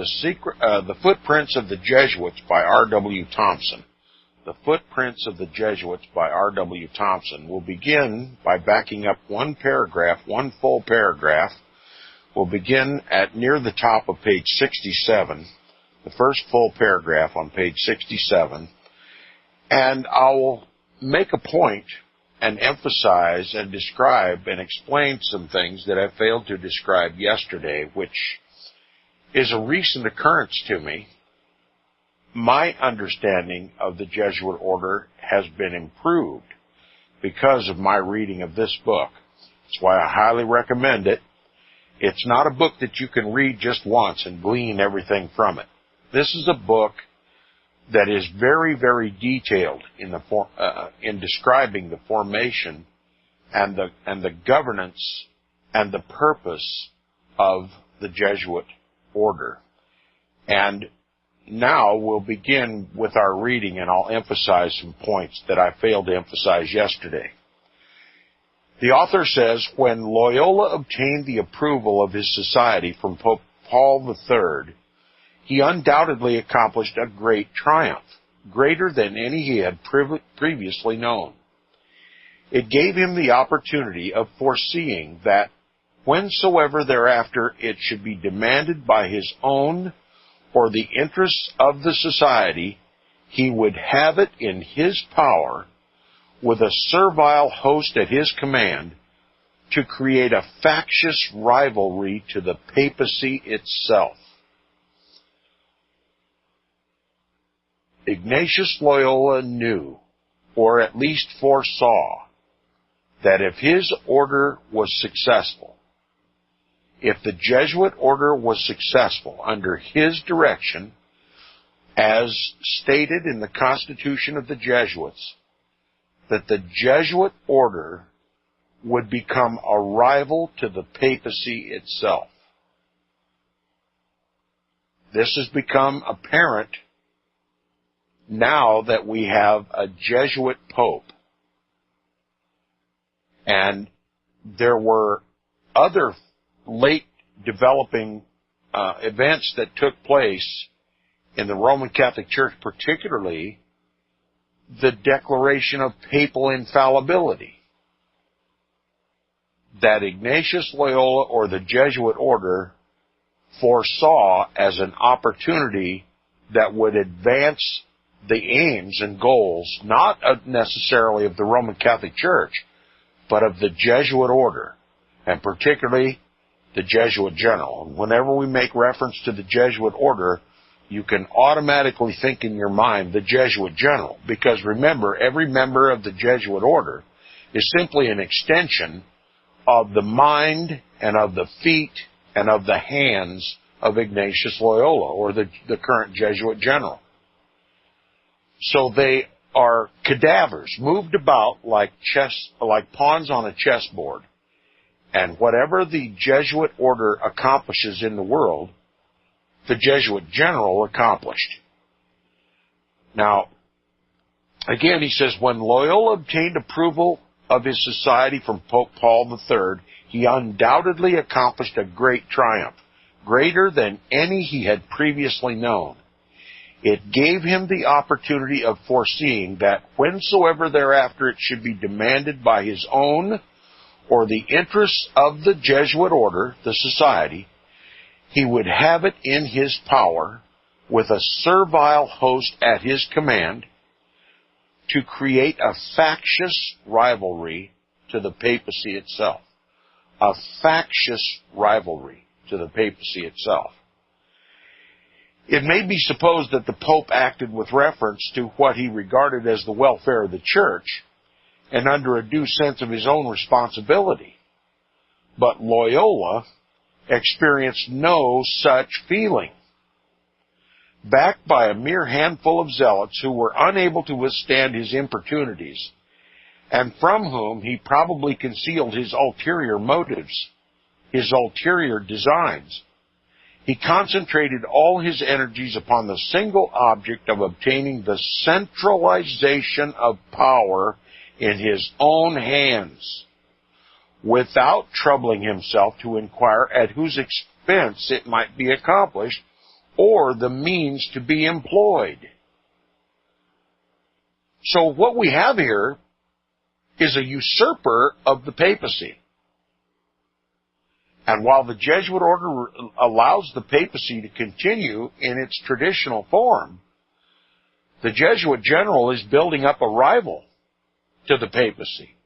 The Footprints of the Jesuits by R.W. Thompson. The Footprints of the Jesuits by R.W. Thompson. We'll begin by backing up one full paragraph. We'll begin at near the top of page 67, the first full paragraph on page 67, and I'll make a point and emphasize and describe and explain some things that I failed to describe yesterday, which is a recent occurrence to me. My understanding of the Jesuit order has been improved because of my reading of this book. That's why I highly recommend it. It's not a book that you can read just once and glean everything from it. This is a book that is very, very detailed in describing the formation and the governance and the purpose of the Jesuit order. And now we'll begin with our reading, and I'll emphasize some points that I failed to emphasize yesterday. The author says, when Loyola obtained the approval of his society from Pope Paul III, he undoubtedly accomplished a great triumph, greater than any he had previously known. It gave him the opportunity of foreseeing that whensoever thereafter it should be demanded by his own or the interests of the society, he would have it in his power, with a servile host at his command, to create a factious rivalry to the papacy itself. Ignatius Loyola knew, or at least foresaw, that if his order was successful, if the Jesuit order was successful under his direction, as stated in the Constitution of the Jesuits, that the Jesuit order would become a rival to the papacy itself. This has become apparent now that we have a Jesuit pope. And there were other late developing events that took place in the Roman Catholic Church, particularly the declaration of papal infallibility, that Ignatius Loyola, or the Jesuit order, foresaw as an opportunity that would advance the aims and goals, not necessarily of the Roman Catholic Church, but of the Jesuit order, and particularly the Jesuit general. And whenever we make reference to the Jesuit order, you can automatically think in your mind the Jesuit general, because remember, every member of the Jesuit order is simply an extension of the mind and of the feet and of the hands of Ignatius Loyola, or the current Jesuit general. So they are cadavers moved about like pawns on a chessboard. And whatever the Jesuit order accomplishes in the world, the Jesuit general accomplished. Now, again, he says, when Loyola obtained approval of his society from Pope Paul III, he undoubtedly accomplished a great triumph, greater than any he had previously known. It gave him the opportunity of foreseeing that whensoever thereafter it should be demanded by his own or the interests of the Jesuit order, the society, he would have it in his power, with a servile host at his command, to create a factious rivalry to the papacy itself. A factious rivalry to the papacy itself. It may be supposed that the Pope acted with reference to what he regarded as the welfare of the Church, and under a due sense of his own responsibility. But Loyola experienced no such feeling. Backed by a mere handful of zealots who were unable to withstand his importunities, and from whom he probably concealed his ulterior motives, his ulterior designs, he concentrated all his energies upon the single object of obtaining the centralization of power in his own hands, without troubling himself to inquire at whose expense it might be accomplished, or the means to be employed. So what we have here is a usurper of the papacy. And while the Jesuit order allows the papacy to continue in its traditional form, the Jesuit general is building up a rival to the papacy.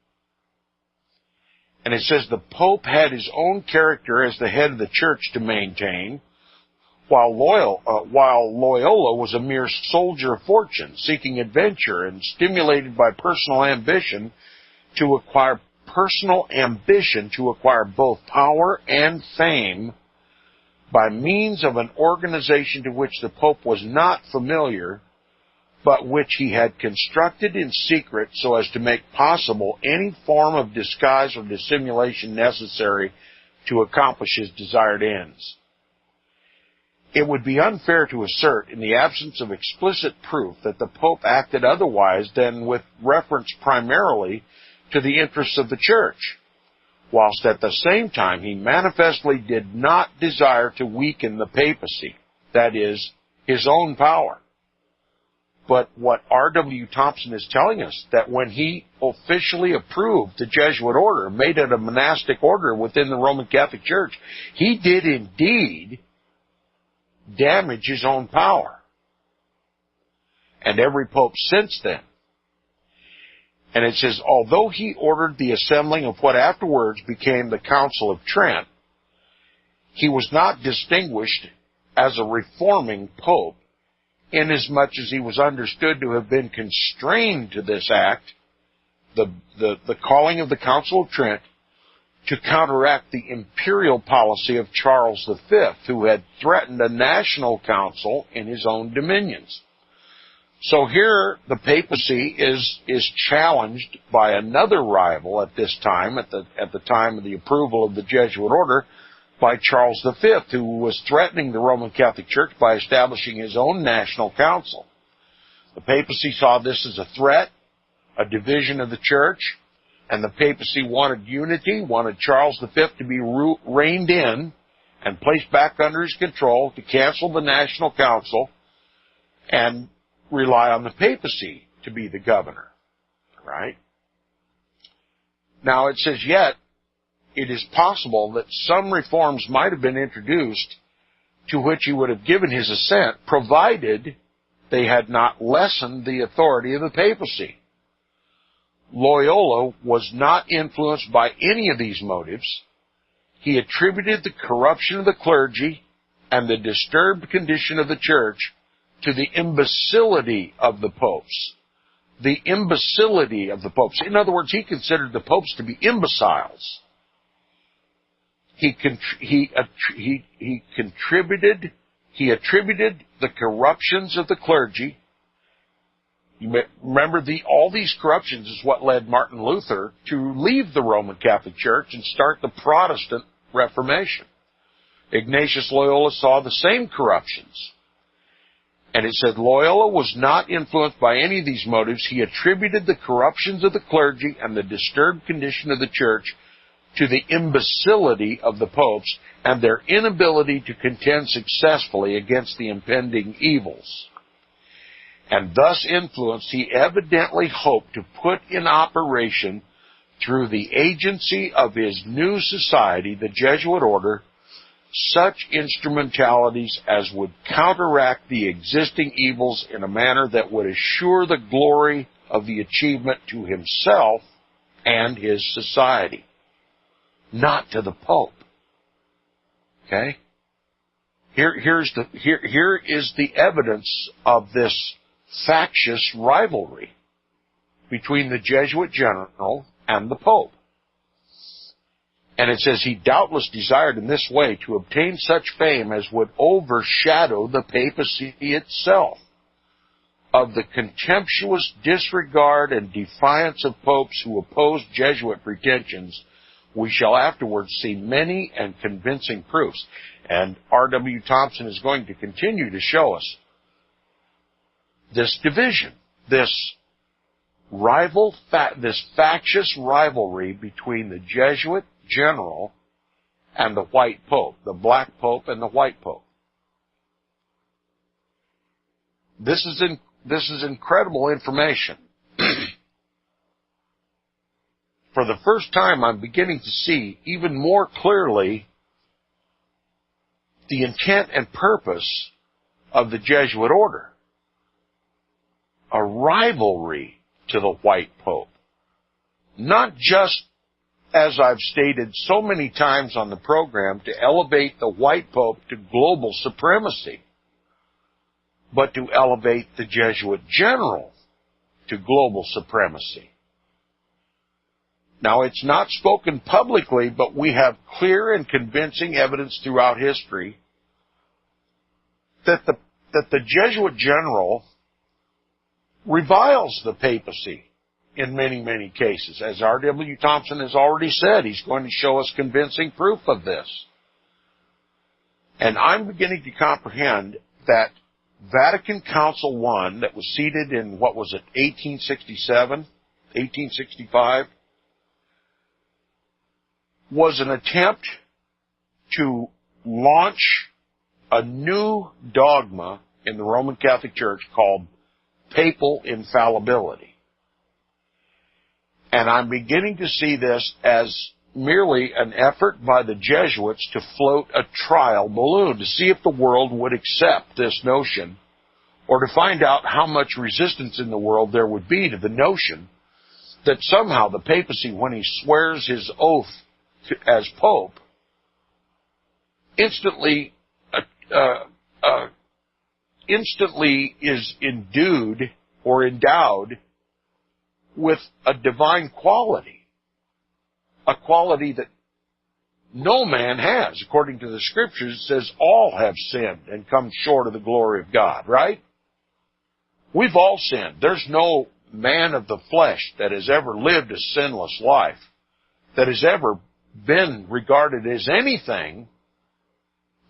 And it says the Pope had his own character as the head of the church to maintain, while Loyola was a mere soldier of fortune, seeking adventure and stimulated by personal ambition to acquire both power and fame by means of an organization to which the Pope was not familiar, but which he had constructed in secret so as to make possible any form of disguise or dissimulation necessary to accomplish his desired ends. It would be unfair to assert, in the absence of explicit proof, that the Pope acted otherwise than with reference primarily to the interests of the Church, whilst at the same time he manifestly did not desire to weaken the papacy, that is, his own power. But what R.W. Thompson is telling us, that when he officially approved the Jesuit order, made it a monastic order within the Roman Catholic Church, he did indeed damage his own power. And every pope since then. And it says, although he ordered the assembling of what afterwards became the Council of Trent, he was not distinguished as a reforming pope, inasmuch as he was understood to have been constrained to this act, the calling of the Council of Trent, to counteract the imperial policy of Charles V, who had threatened a national council in his own dominions. So here the papacy is challenged by another rival at this time, at the time of the approval of the Jesuit order, by Charles V, who was threatening the Roman Catholic Church by establishing his own national council. The papacy saw this as a threat, a division of the church, and the papacy wanted unity, wanted Charles V to be reined in and placed back under his control, to cancel the national council and rely on the papacy to be the governor. Right? Now it says, yet it is possible that some reforms might have been introduced to which he would have given his assent, provided they had not lessened the authority of the papacy. Loyola was not influenced by any of these motives. He attributed the corruption of the clergy and the disturbed condition of the church to the imbecility of the popes. The imbecility of the popes. In other words, he considered the popes to be imbeciles. He attributed the corruptions of the clergy. You remember, all these corruptions is what led Martin Luther to leave the Roman Catholic Church and start the Protestant Reformation. Ignatius Loyola saw the same corruptions. And it said Loyola was not influenced by any of these motives. He attributed the corruptions of the clergy and the disturbed condition of the church to the imbecility of the popes and their inability to contend successfully against the impending evils. And thus influenced, he evidently hoped to put in operation, through the agency of his new society, the Jesuit order, such instrumentalities as would counteract the existing evils in a manner that would assure the glory of the achievement to himself and his society, not to the Pope. Okay? Here is the evidence of this factious rivalry between the Jesuit general and the Pope. And it says he doubtless desired in this way to obtain such fame as would overshadow the papacy itself. Of the contemptuous disregard and defiance of popes who opposed Jesuit pretensions, we shall afterwards see many and convincing proofs. And R.W. Thompson is going to continue to show us this division, this factious rivalry between the Jesuit general and the white pope, the black pope and the white pope. This is incredible information. For the first time, I'm beginning to see even more clearly the intent and purpose of the Jesuit order. A rivalry to the white pope. Not just, as I've stated so many times on the program, to elevate the white pope to global supremacy, but to elevate the Jesuit general to global supremacy. Now, it's not spoken publicly, but we have clear and convincing evidence throughout history that the Jesuit general reviles the papacy in many, many cases. As R.W. Thompson has already said, he's going to show us convincing proof of this. And I'm beginning to comprehend that Vatican Council I, that was seated in, 1867, 1865, was an attempt to launch a new dogma in the Roman Catholic Church called papal infallibility. And I'm beginning to see this as merely an effort by the Jesuits to float a trial balloon to see if the world would accept this notion, or to find out how much resistance in the world there would be to the notion that somehow the papacy, when he swears his oath as Pope, instantly is endued or endowed with a divine quality, a quality that no man has. According to the Scriptures, it says all have sinned and come short of the glory of God, right? We've all sinned. There's no man of the flesh that has ever lived a sinless life, that has ever been regarded as anything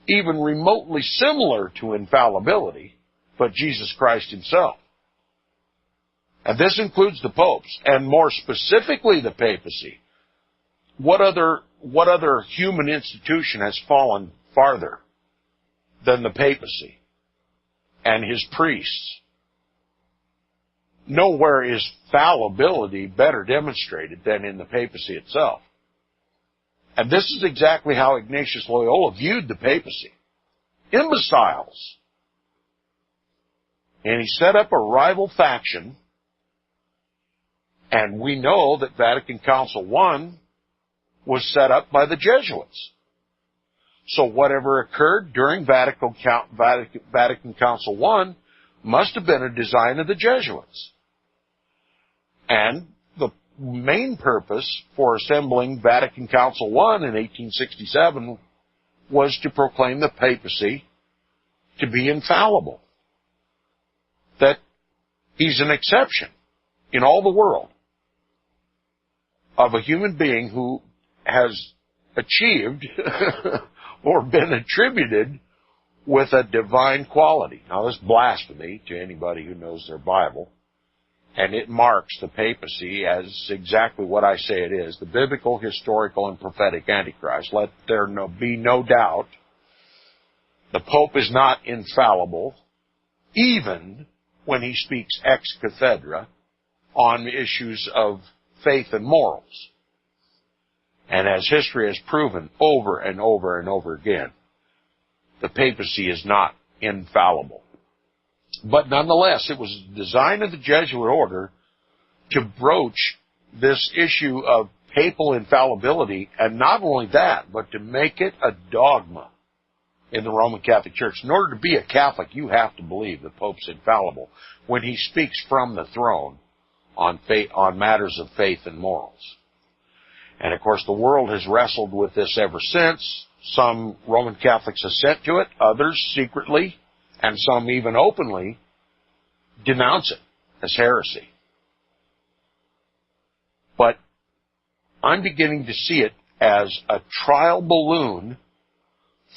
even remotely similar to infallibility, but Jesus Christ himself. And this includes the popes, and more specifically the papacy. What other human institution has fallen farther than the papacy and his priests? Nowhere is fallibility better demonstrated than in the papacy itself. And this is exactly how Ignatius Loyola viewed the papacy. Imbeciles. And he set up a rival faction, and we know that Vatican Council I was set up by the Jesuits. So whatever occurred during Vatican Council I must have been a design of the Jesuits. And the main purpose for assembling Vatican Council I in 1867 was to proclaim the papacy to be infallible. That he's an exception in all the world of a human being who has achieved or been attributed with a divine quality. Now, this is blasphemy to anybody who knows their Bible, and it marks the papacy as exactly what I say it is, the biblical, historical, and prophetic Antichrist. Let there be no doubt. The Pope is not infallible, even when he speaks ex cathedra on issues of faith and morals. And as history has proven over and over and over again, the papacy is not infallible. But nonetheless, it was the design of the Jesuit order to broach this issue of papal infallibility, and not only that, but to make it a dogma in the Roman Catholic Church. In order to be a Catholic, you have to believe the Pope's infallible when he speaks from the throne on matters of faith and morals. And of course, the world has wrestled with this ever since. Some Roman Catholics assent to it, others secretly, and some even openly denounce it as heresy. But I'm beginning to see it as a trial balloon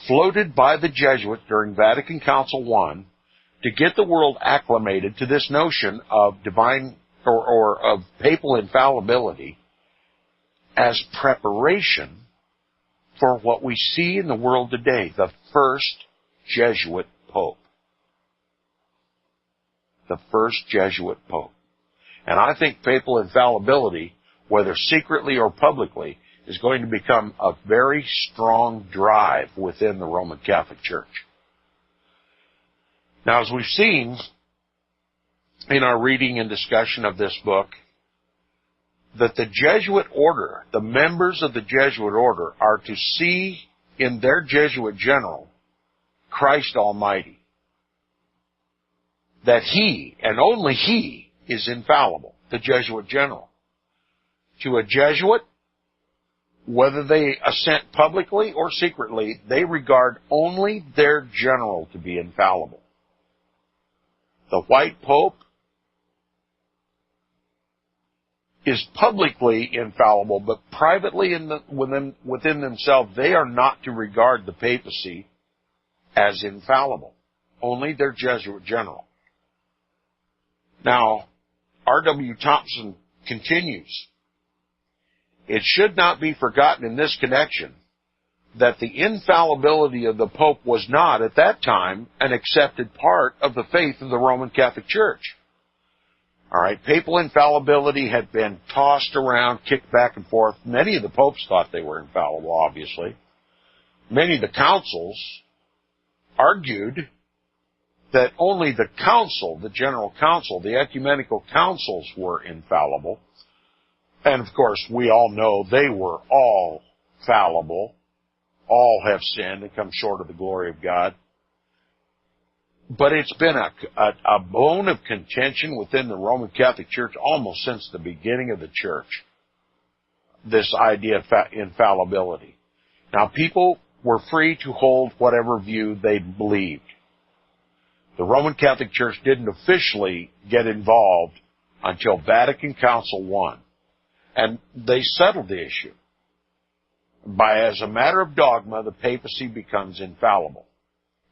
floated by the Jesuits during Vatican Council I to get the world acclimated to this notion of divine or of papal infallibility as preparation for what we see in the world today, the first Jesuit Pope. the first Jesuit pope. And I think papal infallibility, whether secretly or publicly, is going to become a very strong drive within the Roman Catholic Church. Now, as we've seen in our reading and discussion of this book, that the Jesuit order, the members of the Jesuit order, are to see in their Jesuit general Christ Almighty. That he, and only he, is infallible, the Jesuit general. To a Jesuit, whether they assent publicly or secretly, they regard only their general to be infallible. The white pope is publicly infallible, but privately within themselves, they are not to regard the papacy as infallible. Only their Jesuit general. Now, R.W. Thompson continues, it should not be forgotten in this connection that the infallibility of the Pope was not, at that time, an accepted part of the faith of the Roman Catholic Church. All right, papal infallibility had been tossed around, kicked back and forth. Many of the popes thought they were infallible, obviously. Many of the councils argued that only the council, the general council, the ecumenical councils were infallible. And, of course, we all know they were all fallible. All have sinned and come short of the glory of God. But it's been a bone of contention within the Roman Catholic Church almost since the beginning of the church, this idea of infallibility. Now, people were free to hold whatever view they believed. The Roman Catholic Church didn't officially get involved until Vatican Council I. And they settled the issue. As a matter of dogma, the papacy becomes infallible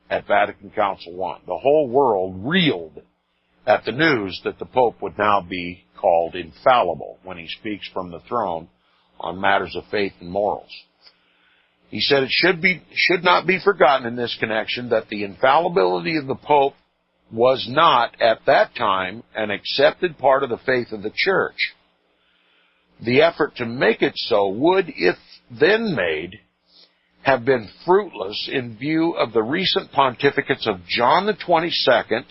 at Vatican Council I. The whole world reeled at the news that the Pope would now be called infallible when he speaks from the throne on matters of faith and morals. He said it should not be forgotten in this connection that the infallibility of the Pope was not, at that time, an accepted part of the faith of the Church. The effort to make it so would, if then made, have been fruitless in view of the recent pontificates of John the 22nd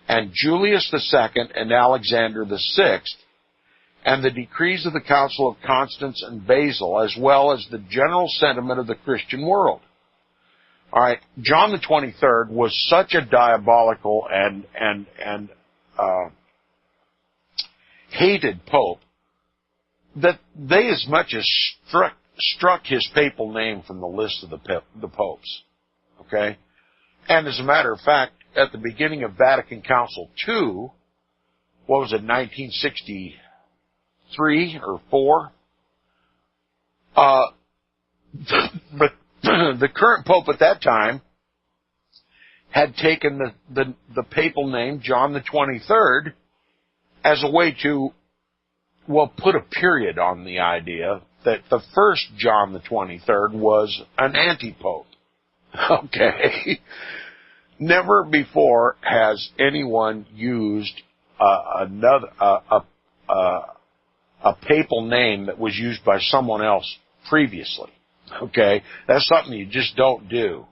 and Julius II and Alexander VI, and the decrees of the Council of Constance and Basel, as well as the general sentiment of the Christian world. All right, John the 23rd was such a diabolical and hated pope that they as much as struck his papal name from the list of the popes. Okay? And as a matter of fact, at the beginning of Vatican Council II, what was it, 1963 or 4? The current pope at that time had taken the papal name, John the 23rd, as a way to, put a period on the idea that the first John the 23rd was an anti-pope. Okay? Never before has anyone used a papal name that was used by someone else previously. Okay? That's something you just don't do.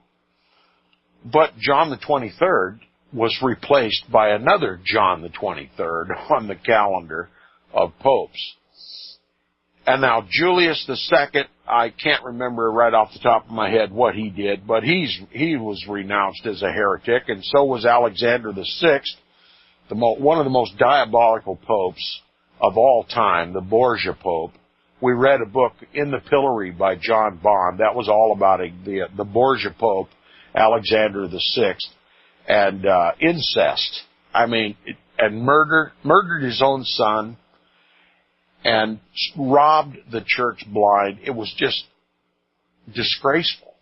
But John the 23rd was replaced by another John the 23rd on the calendar of popes. And now Julius II, I can't remember right off the top of my head what he did, but he was renounced as a heretic, and so was Alexander VI, one of the most diabolical popes of all time, the Borgia Pope. We read a book, In the Pillory, by John Bond. That was all about the Borgia Pope, Alexander VI, and incest. And murdered his own son, and robbed the church blind. It was just disgraceful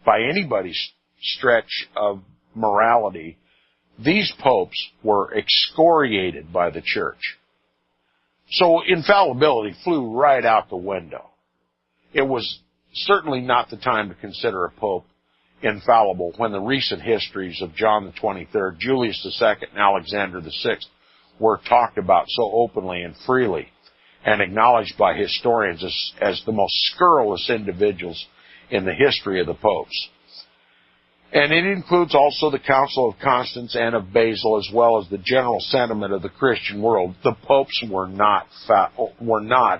by anybody's stretch of morality. These popes were excoriated by the church. So infallibility flew right out the window. It was certainly not the time to consider a pope infallible when the recent histories of John the 23rd, Julius II, and Alexander VI were talked about so openly and freely and acknowledged by historians as the most scurrilous individuals in the history of the popes. And it includes also the Council of Constance and of Basel, as well as the general sentiment of the Christian world. The popes were not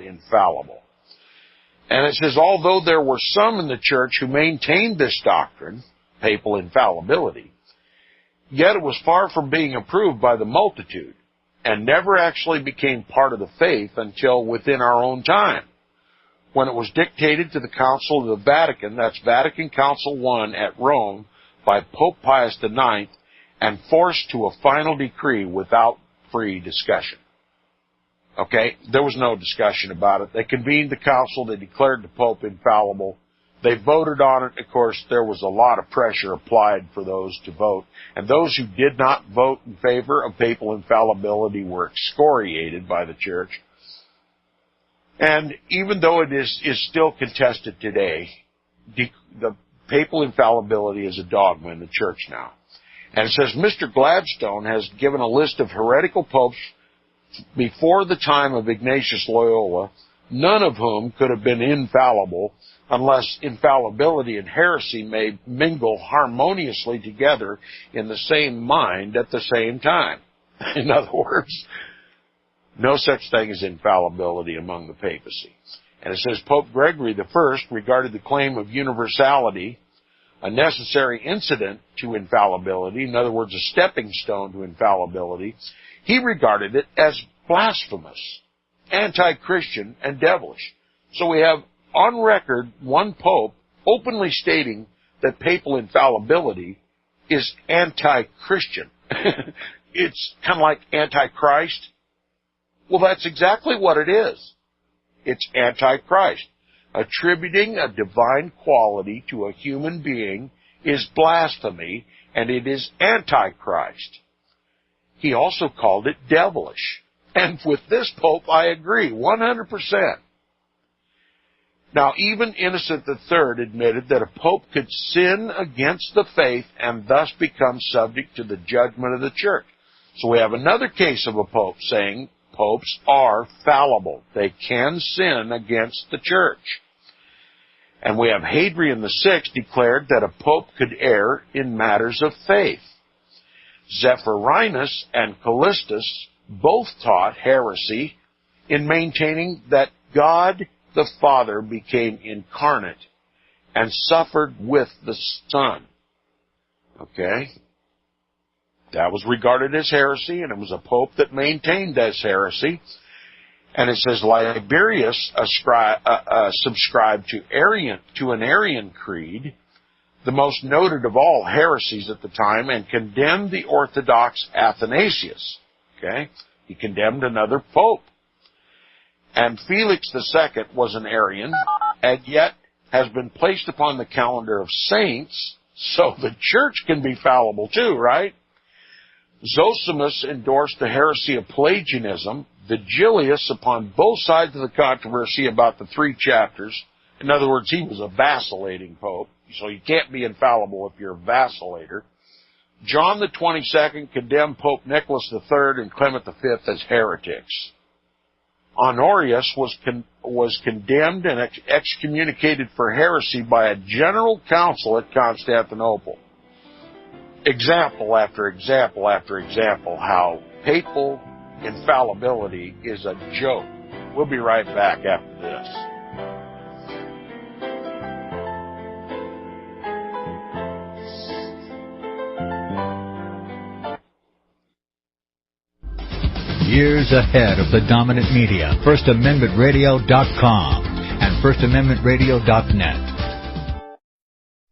infallible. And it says, although there were some in the church who maintained this doctrine, papal infallibility, yet it was far from being approved by the multitude, and never actually became part of the faith until within our own time, when it was dictated to the Council of the Vatican, that's Vatican Council I at Rome, by Pope Pius IX, and forced to a final decree without free discussion. Okay, there was no discussion about it. They convened the council, they declared the Pope infallible, they voted on it. Of course, there was a lot of pressure applied for those to vote, and those who did not vote in favor of papal infallibility were excoriated by the church. And even though it is still contested today, the papal infallibility is a dogma in the church now. And it says, Mr. Gladstone has given a list of heretical popes before the time of Ignatius Loyola, none of whom could have been infallible unless infallibility and heresy may mingle harmoniously together in the same mind at the same time. In other words, no such thing as infallibility among the papacy. And it says Pope Gregory I regarded the claim of universality a necessary incident to infallibility, in other words, a stepping stone to infallibility. He regarded it as blasphemous, anti-Christian, and devilish. So we have on record one pope openly stating that papal infallibility is anti-Christian. It's kind of like anti-Christ. Well, that's exactly what it is. It's anti-Christ. Attributing a divine quality to a human being is blasphemy, and it is anti-Christ. He also called it devilish. And with this pope, I agree 100%. Now, even Innocent III admitted that a pope could sin against the faith and thus become subject to the judgment of the church. So we have another case of a pope saying popes are fallible. They can sin against the church. And we have Hadrian VI declared that a pope could err in matters of faith. Zephyrinus and Callistus both taught heresy in maintaining that God the Father became incarnate and suffered with the Son. Okay? That was regarded as heresy, and it was a pope that maintained this heresy. And it says Liberius subscribed to an Arian creed, the most noted of all heresies at the time, and condemned the Orthodox Athanasius. Okay? He condemned another pope. And Felix II was an Arian, and yet has been placed upon the calendar of saints, so the church can be fallible too, right? Zosimus endorsed the heresy of Pelagianism. Vigilius, upon both sides of the controversy about the 3 chapters, in other words, he was a vacillating pope, so you can't be infallible if you're a vacillator. John the 22nd condemned Pope Nicholas III and Clement V as heretics. Honorius was condemned and excommunicated for heresy by a general council at Constantinople. Example after example after example how papal infallibility is a joke. We'll be right back after this. Years ahead of the dominant media, FirstAmendmentRadio.com and FirstAmendmentRadio.net.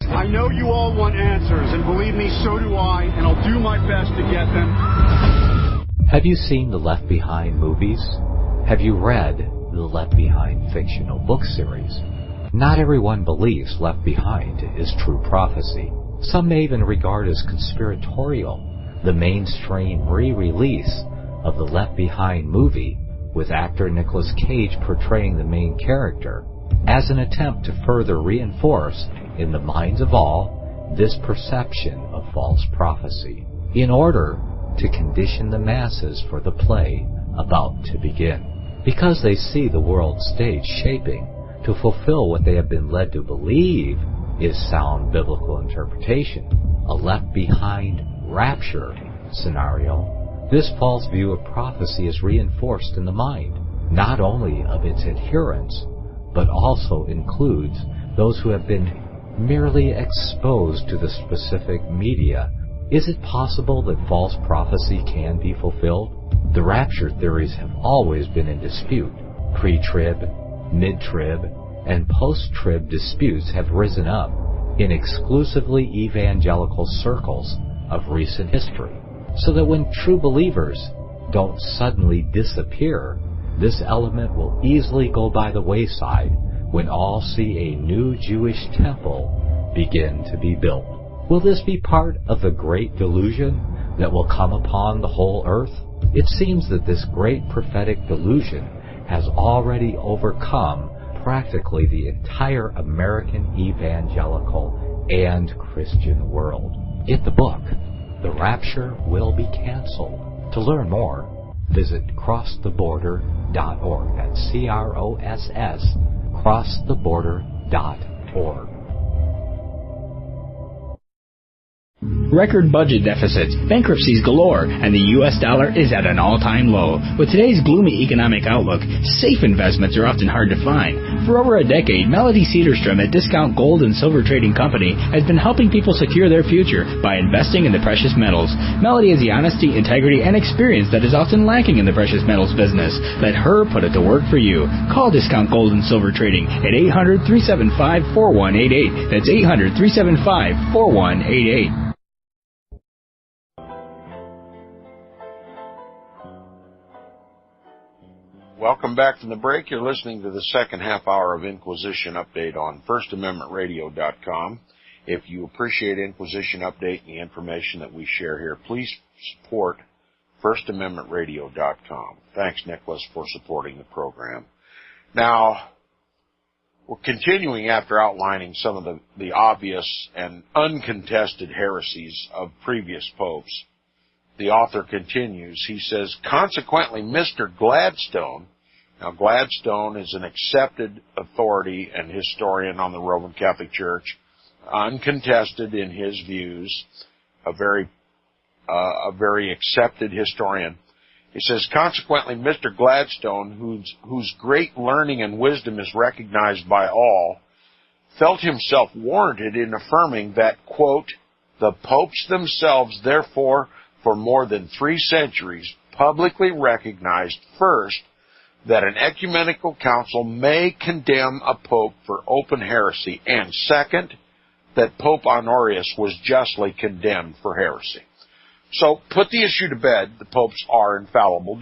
I know you all want answers, and believe me, so do I, and I'll do my best to get them. Have you seen the Left Behind movies? Have you read the Left Behind fictional book series? Not everyone believes Left Behind is true prophecy. Some may even regard as conspiratorial the mainstream re-release of the Left Behind movie with actor Nicolas Cage portraying the main character as an attempt to further reinforce in the minds of all this perception of false prophecy in order to condition the masses for the play about to begin. Because they see the world stage shaping to fulfill what they have been led to believe is sound biblical interpretation, a left-behind rapture scenario, this false view of prophecy is reinforced in the mind, not only of its adherents, but also includes those who have been merely exposed to the specific media. Is it possible that false prophecy can be fulfilled? The rapture theories have always been in dispute. Pre-trib, mid-trib, and post-trib disputes have risen up in exclusively evangelical circles of recent history, so that when true believers don't suddenly disappear, this element will easily go by the wayside when all see a new Jewish temple begin to be built. Will this be part of the great delusion that will come upon the whole earth? It seems that this great prophetic delusion has already overcome practically the entire American evangelical and Christian world. In the book, The Rapture Will Be Canceled. To learn more, visit crosstheborder.org. That's CROSS, crosstheborder.org. Record budget deficits, bankruptcies galore, and the U.S. dollar is at an all-time low. With today's gloomy economic outlook, safe investments are often hard to find. For over a decade, Melody Cedarstrom at Discount Gold and Silver Trading Company has been helping people secure their future by investing in the precious metals. Melody has the honesty, integrity, and experience that is often lacking in the precious metals business. Let her put it to work for you. Call Discount Gold and Silver Trading at 800-375-4188. That's 800-375-4188. Welcome back from the break. You're listening to the second half hour of Inquisition Update on FirstAmendmentRadio.com. If you appreciate Inquisition Update and the information that we share here, please support FirstAmendmentRadio.com. Thanks, Nicholas, for supporting the program. Now, we're continuing after outlining some of the obvious and uncontested heresies of previous popes. The author continues. He says, consequently, Mr. Gladstone. Now, Gladstone is an accepted authority and historian on the Roman Catholic Church, uncontested in his views, a very accepted historian. He says, consequently, Mr. Gladstone, whose great learning and wisdom is recognized by all, felt himself warranted in affirming that, quote, the popes themselves, therefore, for more than 3 centuries, publicly recognized, first, that an ecumenical council may condemn a pope for open heresy, and second, that Pope Honorius was justly condemned for heresy. So, put the issue to bed. The popes are infallible,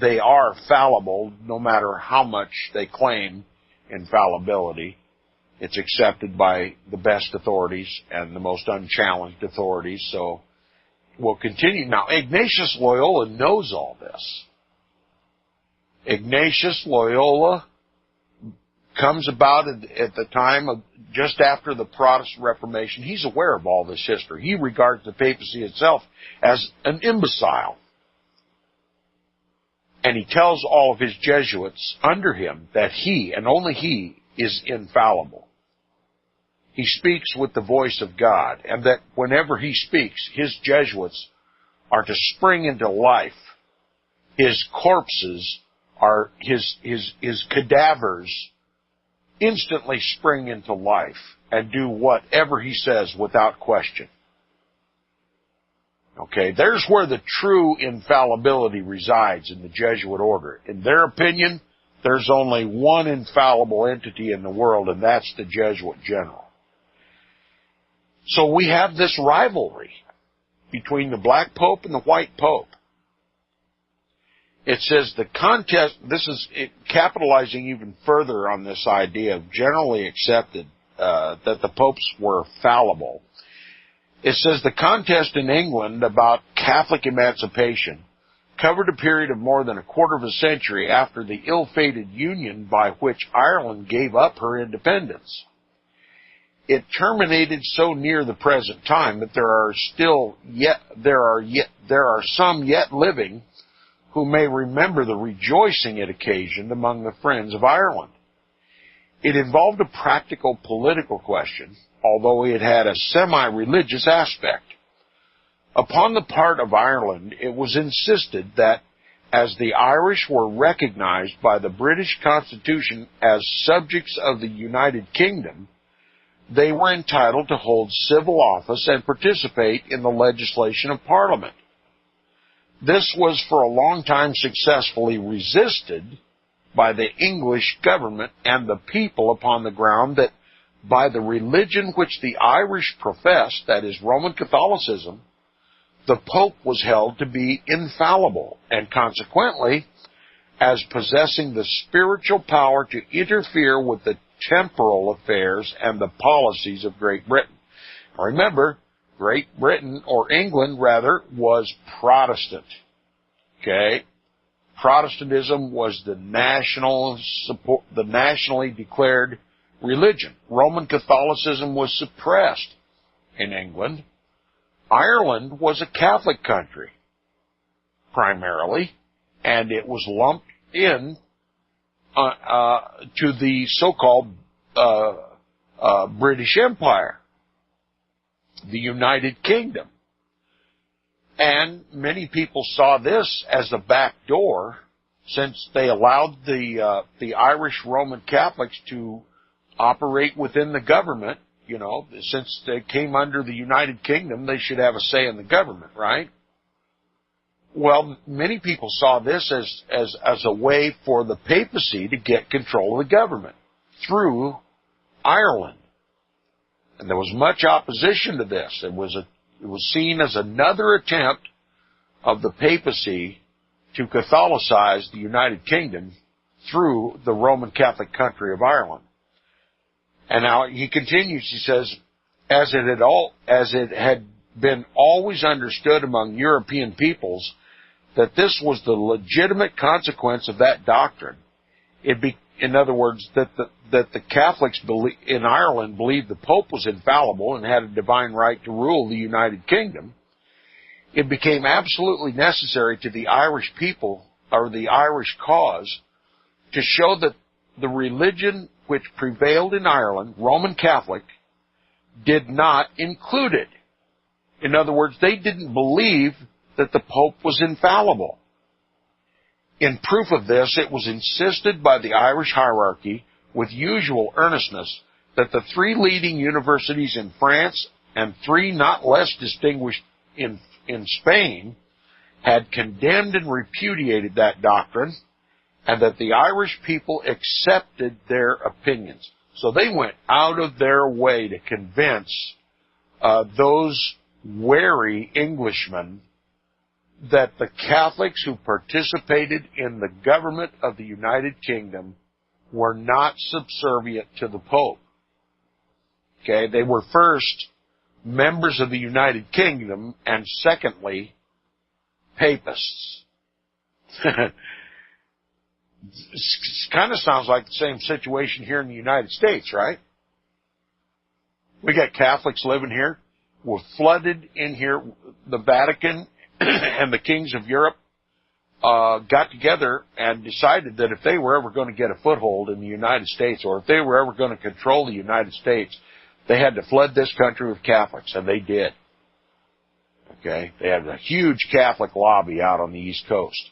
they are fallible no matter how much they claim infallibility. It's accepted by the best authorities and the most unchallenged authorities, so we'll continue. Now, Ignatius Loyola knows all this. Ignatius Loyola comes about at the time of just after the Protestant Reformation. He's aware of all this history. He regards the papacy itself as an imbecile. And he tells all of his Jesuits under him that he, and only he, is infallible. He speaks with the voice of God, and that whenever he speaks, his Jesuits are to spring into life. His corpses are, his cadavers instantly spring into life and do whatever he says without question. Okay, there's where the true infallibility resides in the Jesuit order. In their opinion, there's only one infallible entity in the world, and that's the Jesuit general. So we have this rivalry between the black pope and the white pope. It says the contest, this is capitalizing even further on this idea of generally accepted that the popes were fallible. It says the contest in England about Catholic emancipation covered a period of more than a quarter of a century after the ill-fated union by which Ireland gave up her independence. it terminated so near the present time that there are some yet living who may remember the rejoicing it occasioned among the friends of Ireland. It involved a practical political question, although it had a semi-religious aspect. Upon the part of Ireland, it was insisted that, as the Irish were recognized by the British Constitution as subjects of the United Kingdom, they were entitled to hold civil office and participate in the legislation of Parliament. This was for a long time successfully resisted by the English government and the people upon the ground that by the religion which the Irish professed, that is Roman Catholicism, the Pope was held to be infallible, and consequently, as possessing the spiritual power to interfere with the temporal affairs and the policies of Great Britain. Now remember, Great Britain, or England rather, was Protestant. Okay? Protestantism was the nationally declared religion. Roman Catholicism was suppressed in England. Ireland was a Catholic country, primarily, and it was lumped in to the so-called British Empire, the United Kingdom. And many people saw this as a back door, since they allowed the Irish Roman Catholics to operate within the government. You know, since they came under the United Kingdom, they should have a say in the government, right? Well, many people saw this as a way for the papacy to get control of the government through Ireland. And there was much opposition to this. It was seen as another attempt of the papacy to Catholicize the United Kingdom through the Roman Catholic country of Ireland. And now he continues, he says, as it had been always understood among European peoples that this was the legitimate consequence of that doctrine, in other words, that the Catholics in Ireland believed the Pope was infallible and had a divine right to rule the United Kingdom, it became absolutely necessary to the Irish people, or the Irish cause, to show that the religion which prevailed in Ireland, Roman Catholic, did not include it. In other words, they didn't believe that the Pope was infallible. In proof of this, it was insisted by the Irish hierarchy with usual earnestness that the 3 leading universities in France and 3 not less distinguished in Spain had condemned and repudiated that doctrine, and that the Irish people accepted their opinions. So they went out of their way to convince those wary Englishmen that the Catholics who participated in the government of the United Kingdom were not subservient to the Pope. Okay, they were first members of the United Kingdom, and secondly, papists. Kind of sounds like the same situation here in the United States, right? We got Catholics living here. We're flooded in here. The Vatican and the kings of Europe got together and decided that if they were ever going to get a foothold in the United States, or if they were ever going to control the United States, they had to flood this country with Catholics, and they did. Okay? They had a huge Catholic lobby out on the East Coast.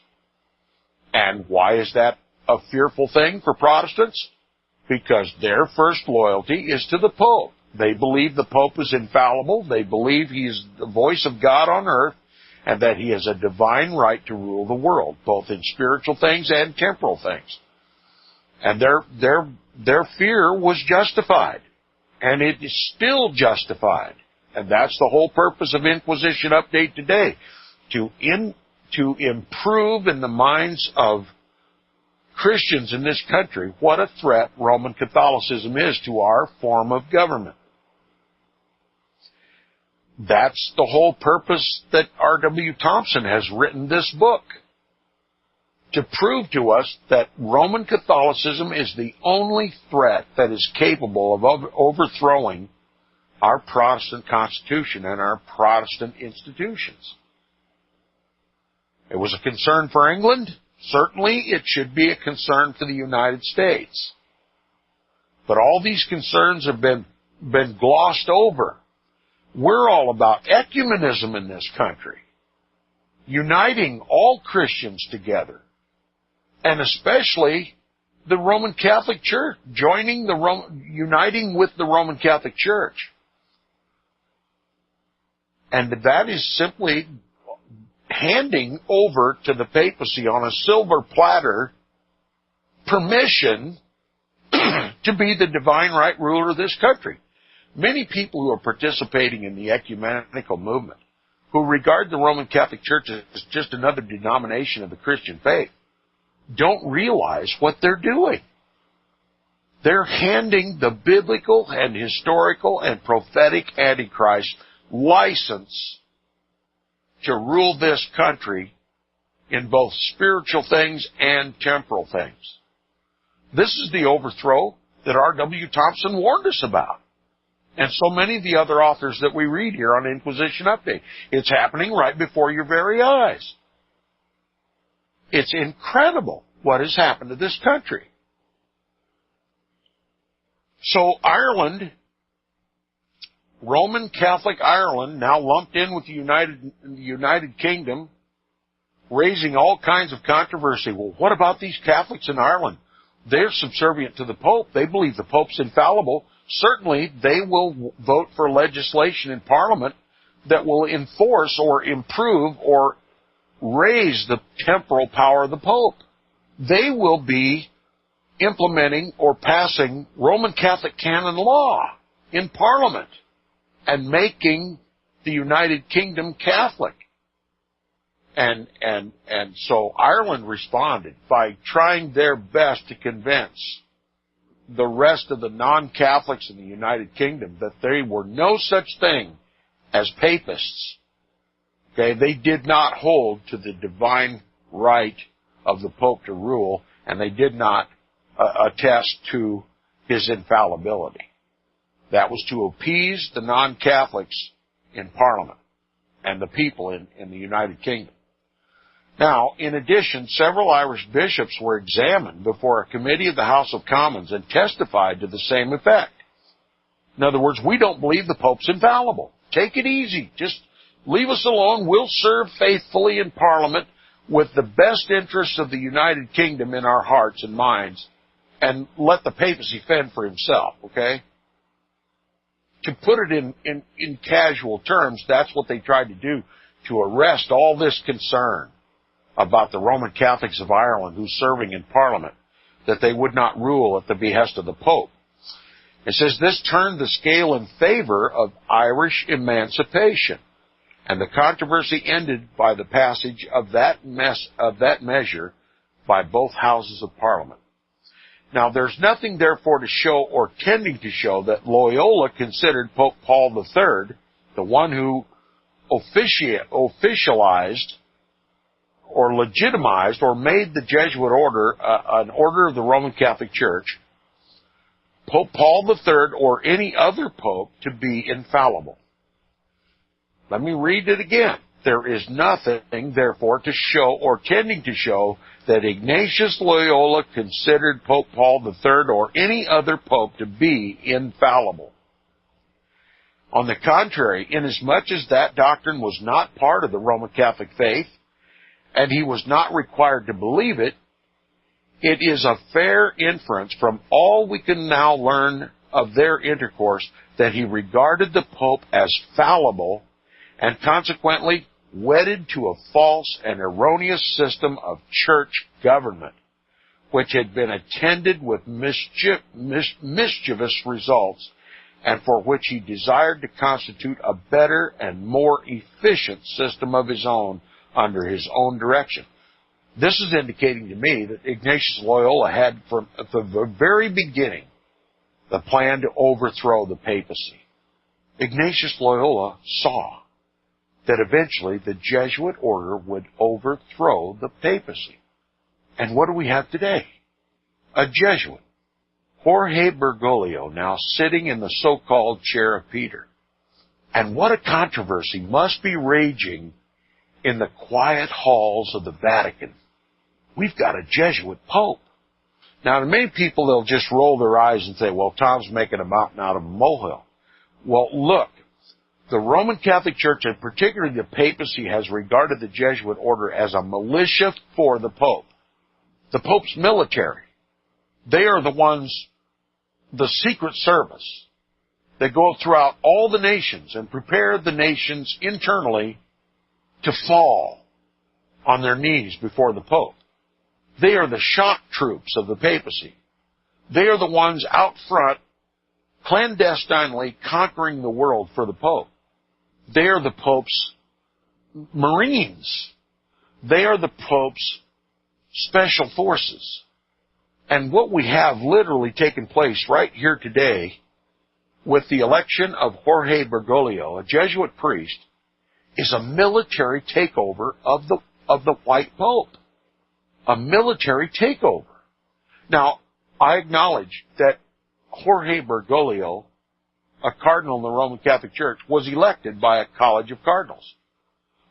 And why is that a fearful thing for Protestants? Because their first loyalty is to the Pope. They believe the Pope is infallible. They believe he is the voice of God on earth, and that he has a divine right to rule the world, both in spiritual things and temporal things. And their fear was justified, and it is still justified. And that's the whole purpose of Inquisition Update today, to improve in the minds of Christians in this country what a threat Roman Catholicism is to our form of government. That's the whole purpose that R.W. Thompson has written this book, to prove to us that Roman Catholicism is the only threat that is capable of overthrowing our Protestant Constitution and our Protestant institutions. It was a concern for England. Certainly, it should be a concern for the United States. But all these concerns have been glossed over. We're all about ecumenism in this country, uniting all Christians together, and especially the Roman Catholic Church, uniting with the Roman Catholic Church. And that is simply handing over to the papacy on a silver platter permission to be the divine right ruler of this country. Many people who are participating in the ecumenical movement, who regard the Roman Catholic Church as just another denomination of the Christian faith, don't realize what they're doing. They're handing the biblical and historical and prophetic Antichrist license to rule this country in both spiritual things and temporal things. This is the overthrow that R.W. Thompson warned us about, and so many of the other authors that we read here on Inquisition Update. It's happening right before your very eyes. It's incredible what has happened to this country. So Ireland, Roman Catholic Ireland, now lumped in with the United Kingdom, raising all kinds of controversy. Well, what about these Catholics in Ireland? They're subservient to the Pope. They believe the Pope's infallible. Certainly, they will vote for legislation in Parliament that will enforce or improve or raise the temporal power of the Pope. They will be implementing or passing Roman Catholic canon law in Parliament and making the United Kingdom Catholic. And so Ireland responded by trying their best to convince the rest of the non-Catholics in the United Kingdom that there were no such thing as papists. Okay, they did not hold to the divine right of the Pope to rule, and they did not attest to his infallibility. That was to appease the non-Catholics in Parliament and the people in the United Kingdom. Now, in addition, several Irish bishops were examined before a committee of the House of Commons and testified to the same effect. In other words, we don't believe the Pope's infallible. Take it easy. Just leave us alone. We'll serve faithfully in Parliament with the best interests of the United Kingdom in our hearts and minds, and let the papacy fend for himself, okay? To put it in casual terms, that's what they tried to do, to arrest all this concern about the Roman Catholics of Ireland who's serving in Parliament, that they would not rule at the behest of the Pope. It says this turned the scale in favor of Irish emancipation, and the controversy ended by the passage of that measure by both houses of Parliament. Now, there's nothing, therefore, to show or tending to show that Loyola considered Pope Paul III, the one who officialized or legitimized or made the Jesuit order an order of the Roman Catholic Church, Pope Paul III or any other pope to be infallible. Let me read it again. There is nothing, therefore, to show or tending to show that Ignatius Loyola considered Pope Paul III or any other pope to be infallible. On the contrary, inasmuch as that doctrine was not part of the Roman Catholic faith, and he was not required to believe it, it is a fair inference from all we can now learn of their intercourse that he regarded the Pope as fallible and consequently wedded to a false and erroneous system of church government, which had been attended with mischievous results, and for which he desired to constitute a better and more efficient system of his own under his own direction. This is indicating to me that Ignatius Loyola had from the very beginning the plan to overthrow the papacy. Ignatius Loyola saw that eventually the Jesuit order would overthrow the papacy. And what do we have today? A Jesuit, Jorge Bergoglio, now sitting in the so-called chair of Peter. And what a controversy must be raging in the quiet halls of the Vatican. We've got a Jesuit Pope. Now, to many people, they'll just roll their eyes and say, well, Tom's making a mountain out of a molehill. Well, look, the Roman Catholic Church, and particularly the papacy, has regarded the Jesuit order as a militia for the Pope. The Pope's military. They are the ones, the secret service, that go throughout all the nations and prepare the nations internally to fall on their knees before the Pope. They are the shock troops of the papacy. They are the ones out front clandestinely conquering the world for the Pope. They are the Pope's Marines. They are the Pope's special forces. And what we have literally taken place right here today with the election of Jorge Bergoglio, a Jesuit priest, is a military takeover of the white Pope. A military takeover. Now, I acknowledge that Jorge Bergoglio, a cardinal in the Roman Catholic Church, was elected by a college of cardinals.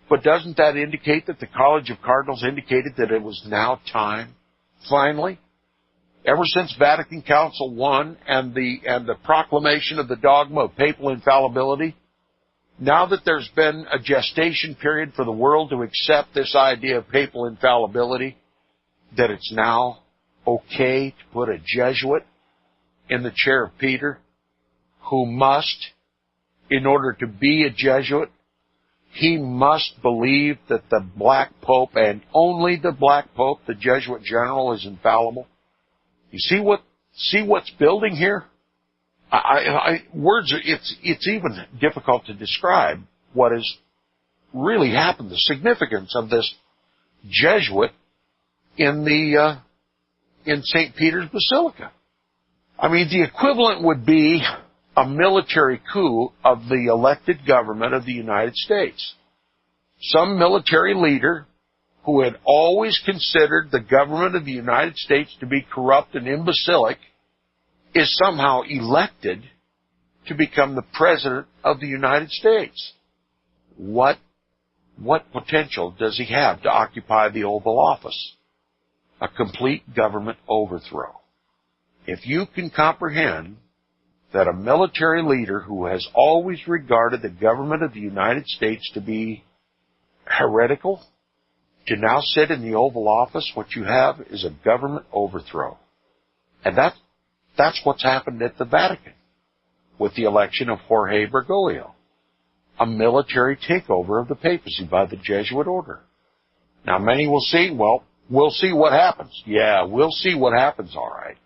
But doesn't that indicate that the college of cardinals indicated that it was now time, finally? Ever since Vatican Council I and the proclamation of the dogma of papal infallibility, now that there's been a gestation period for the world to accept this idea of papal infallibility, that it's now okay to put a Jesuit in the chair of Peter, who must, in order to be a Jesuit, he must believe that the Black Pope, and only the Black Pope, the Jesuit general, is infallible. You see what's building here? It's even difficult to describe what has really happened, the significance of this Jesuit in St. Peter's Basilica. I mean, the equivalent would be a military coup of the elected government of the United States. Some military leader who had always considered the government of the United States to be corrupt and imbecilic is somehow elected to become the president of the United States. What potential does he have to occupy the Oval Office? A complete government overthrow. If you can comprehend that a military leader who has always regarded the government of the United States to be heretical, to now sit in the Oval Office, what you have is a government overthrow. And that's what's happened at the Vatican with the election of Jorge Bergoglio. A military takeover of the papacy by the Jesuit order. Now, many will see, well, we'll see what happens. Yeah, we'll see what happens, all right.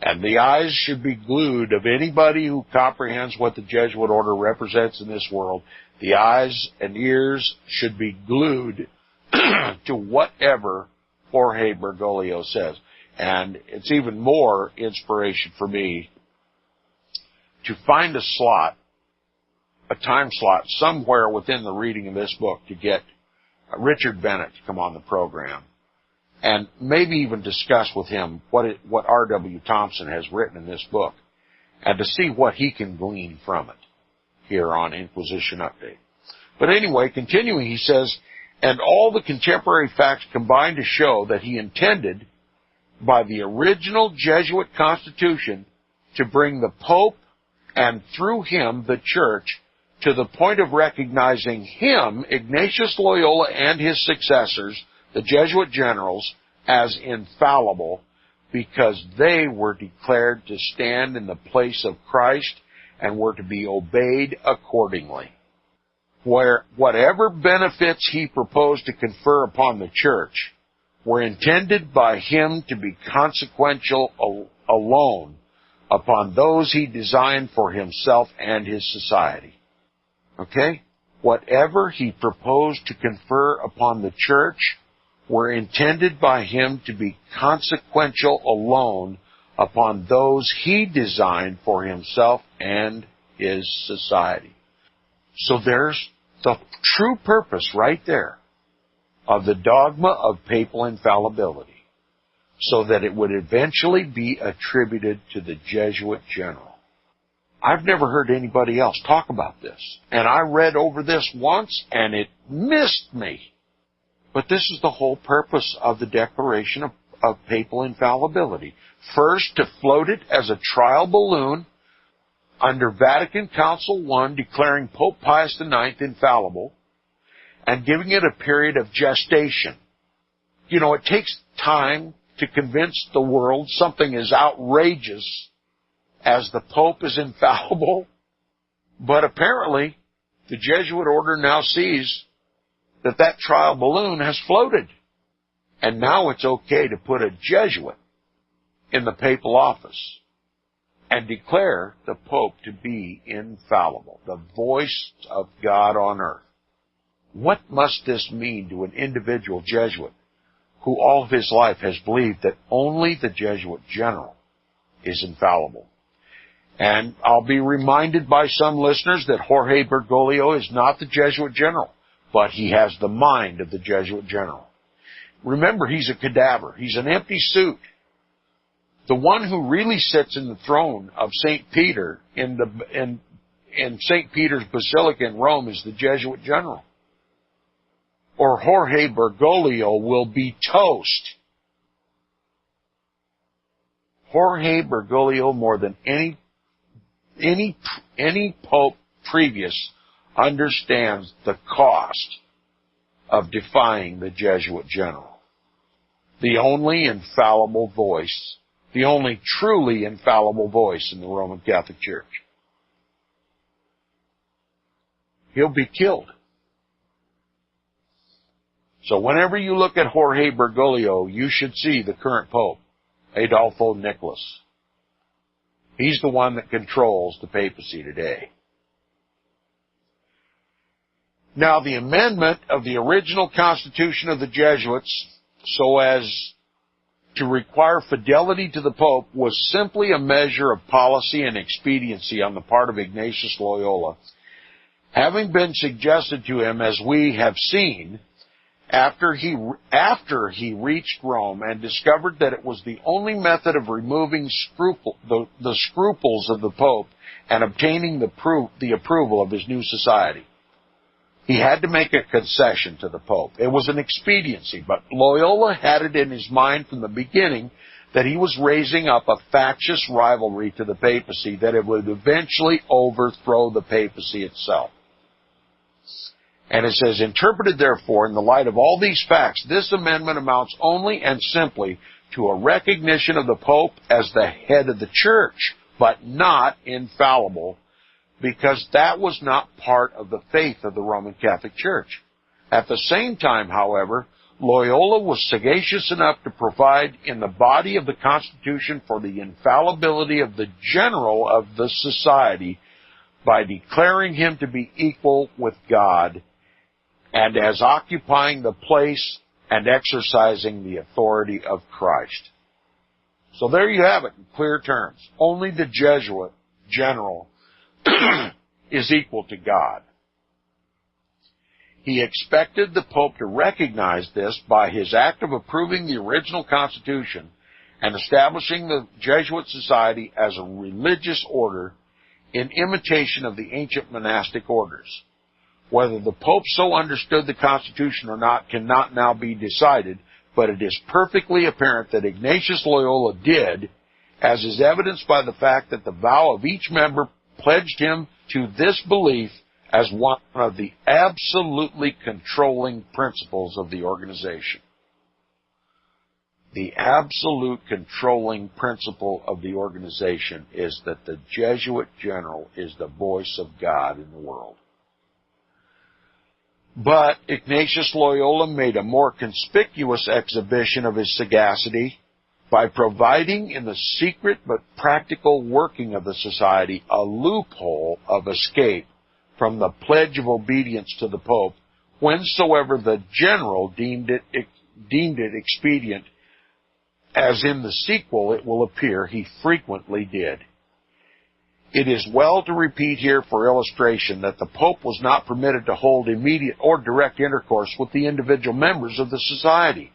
And the eyes should be glued of anybody who comprehends what the Jesuit order represents in this world. The eyes and ears should be glued to whatever Jorge Bergoglio says. And it's even more inspiration for me to find a slot, a time slot, somewhere within the reading of this book to get Richard Bennett to come on the program and maybe even discuss with him what R.W. Thompson has written in this book and to see what he can glean from it here on Inquisition Update. But anyway, continuing, he says, and all the contemporary facts combine to show that he intended by the original Jesuit Constitution to bring the Pope and through him the Church to the point of recognizing him, Ignatius Loyola, and his successors, the Jesuit generals, as infallible because they were declared to stand in the place of Christ and were to be obeyed accordingly. Whatever benefits he proposed to confer upon the Church were intended by him to be consequential alone upon those he designed for himself and his society. Okay? Whatever he proposed to confer upon the Church were intended by him to be consequential alone upon those he designed for himself and his society. So there's the true purpose right there of the dogma of papal infallibility, so that it would eventually be attributed to the Jesuit general. I've never heard anybody else talk about this. And I read over this once, and it missed me. But this is the whole purpose of the declaration of papal infallibility. First, to float it as a trial balloon under Vatican Council I, declaring Pope Pius IX infallible, and giving it a period of gestation. You know, it takes time to convince the world something as outrageous as the Pope is infallible, but apparently the Jesuit order now sees that that trial balloon has floated, and now it's okay to put a Jesuit in the papal office and declare the Pope to be infallible, the voice of God on earth. What must this mean to an individual Jesuit who all of his life has believed that only the Jesuit general is infallible? And I'll be reminded by some listeners that Jorge Bergoglio is not the Jesuit general, but he has the mind of the Jesuit general. Remember, he's a cadaver. He's an empty suit. The one who really sits in the throne of St. Peter in St. Peter's Basilica in Rome is the Jesuit general. Or Jorge Bergoglio will be toast. Jorge Bergoglio, more than any pope previous, understands the cost of defying the Jesuit general. The only infallible voice, the only truly infallible voice in the Roman Catholic Church. He'll be killed. So whenever you look at Jorge Bergoglio, you should see the current Pope, Adolfo Nicholas. He's the one that controls the papacy today. Now, the amendment of the original Constitution of the Jesuits, so as to require fidelity to the Pope, was simply a measure of policy and expediency on the part of Ignatius Loyola, having been suggested to him, as we have seen, after he reached Rome and discovered that it was the only method of removing the scruples of the Pope and obtaining the approval of his new society. He had to make a concession to the Pope. It was an expediency, but Loyola had it in his mind from the beginning that he was raising up a factious rivalry to the papacy, that it would eventually overthrow the papacy itself. And it says, interpreted therefore in the light of all these facts, this amendment amounts only and simply to a recognition of the Pope as the head of the Church, but not infallible, because that was not part of the faith of the Roman Catholic Church. At the same time, however, Loyola was sagacious enough to provide in the body of the Constitution for the infallibility of the general of the society by declaring him to be equal with God and as occupying the place and exercising the authority of Christ. So there you have it in clear terms. Only the Jesuit general is equal to God. He expected the Pope to recognize this by his act of approving the original Constitution and establishing the Jesuit society as a religious order in imitation of the ancient monastic orders. Whether the Pope so understood the Constitution or not cannot now be decided, but it is perfectly apparent that Ignatius Loyola did, as is evidenced by the fact that the vow of each member pledged him to this belief as one of the absolutely controlling principles of the organization. The absolute controlling principle of the organization is that the Jesuit general is the voice of God in the world. But Ignatius Loyola made a more conspicuous exhibition of his sagacity by providing in the secret but practical working of the society a loophole of escape from the pledge of obedience to the Pope whensoever the general deemed it expedient, as in the sequel it will appear he frequently did. It is well to repeat here for illustration that the Pope was not permitted to hold immediate or direct intercourse with the individual members of the society.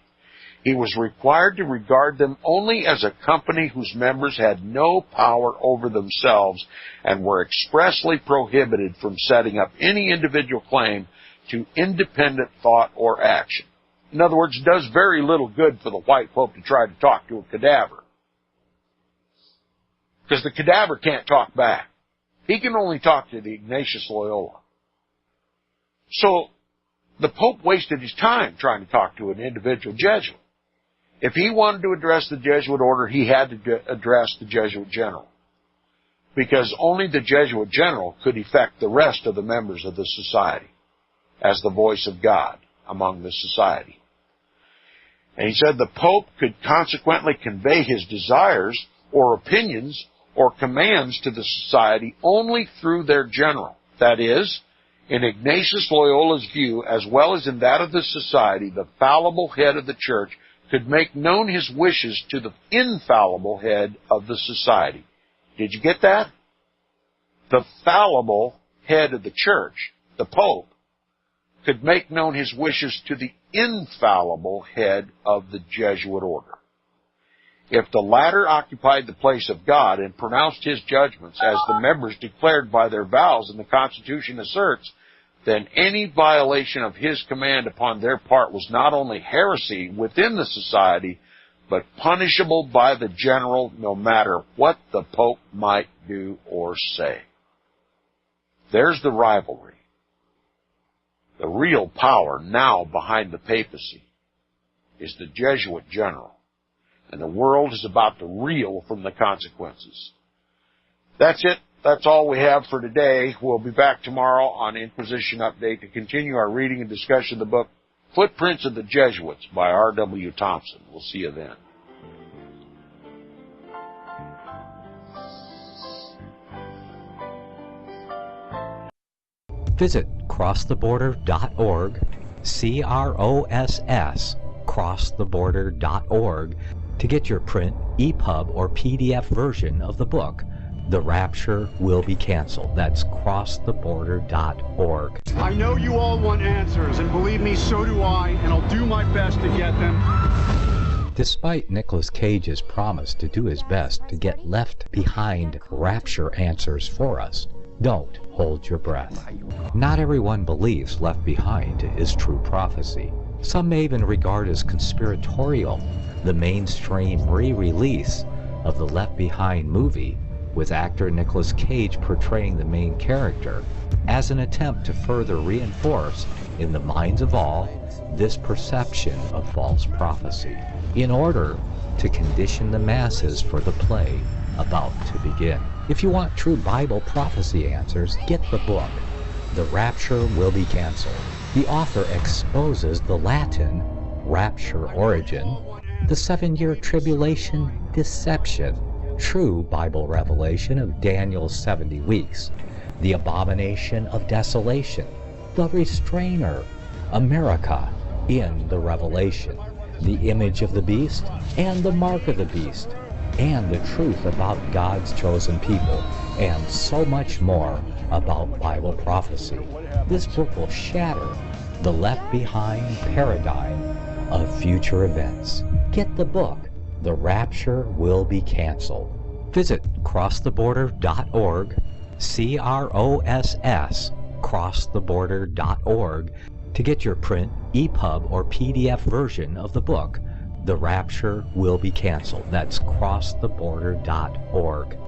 He was required to regard them only as a company whose members had no power over themselves and were expressly prohibited from setting up any individual claim to independent thought or action. In other words, it does very little good for the white pope to try to talk to a cadaver, because the cadaver can't talk back. He can only talk to the Ignatius Loyola. So the Pope wasted his time trying to talk to an individual Jesuit. If he wanted to address the Jesuit order, he had to address the Jesuit general, because only the Jesuit general could effect the rest of the members of the society as the voice of God among the society. And he said the Pope could consequently convey his desires or opinions or commands to the society only through their general. That is, in Ignatius Loyola's view, as well as in that of the society, the fallible head of the church could make known his wishes to the infallible head of the society. Did you get that? The fallible head of the church, the Pope, could make known his wishes to the infallible head of the Jesuit order. If the latter occupied the place of God and pronounced his judgments as the members declared by their vows and the Constitution asserts, then any violation of his command upon their part was not only heresy within the society, but punishable by the general no matter what the Pope might do or say. There's the rivalry. The real power now behind the papacy is the Jesuit general, and the world is about to reel from the consequences. That's it. That's all we have for today. We'll be back tomorrow on Inquisition Update to continue our reading and discussion of the book Footprints of the Jesuits by R.W. Thompson. We'll see you then. Visit crosstheborder.org, CROSS, crosstheborder.org, to get your print, EPUB, or PDF version of the book, The Rapture Will Be Canceled. That's crosstheborder.org. I know you all want answers, and believe me, so do I, and I'll do my best to get them. Despite Nicolas Cage's promise to do his best to get left behind rapture answers for us, don't hold your breath. Not everyone believes Left Behind is true prophecy. Some may even regard as conspiratorial the mainstream re-release of the Left Behind movie, with actor Nicolas Cage portraying the main character, as an attempt to further reinforce in the minds of all this perception of false prophecy, in order to condition the masses for the play about to begin. If you want true Bible prophecy answers, get the book, The Rapture Will Be Canceled. The author exposes the Latin rapture origin, the 7-year tribulation deception, true Bible revelation of Daniel's 70 weeks, the abomination of desolation, the restrainer, America in the Revelation, the image of the beast and the mark of the beast, and the truth about God's chosen people, and so much more about Bible prophecy. This book will shatter the Left Behind paradigm of future events. Get the book, The Rapture Will Be Canceled. Visit crosstheborder.org, CROSS, crosstheborder.org, to get your print, EPUB, or PDF version of the book, The Rapture Will Be Canceled. That's crosstheborder.org.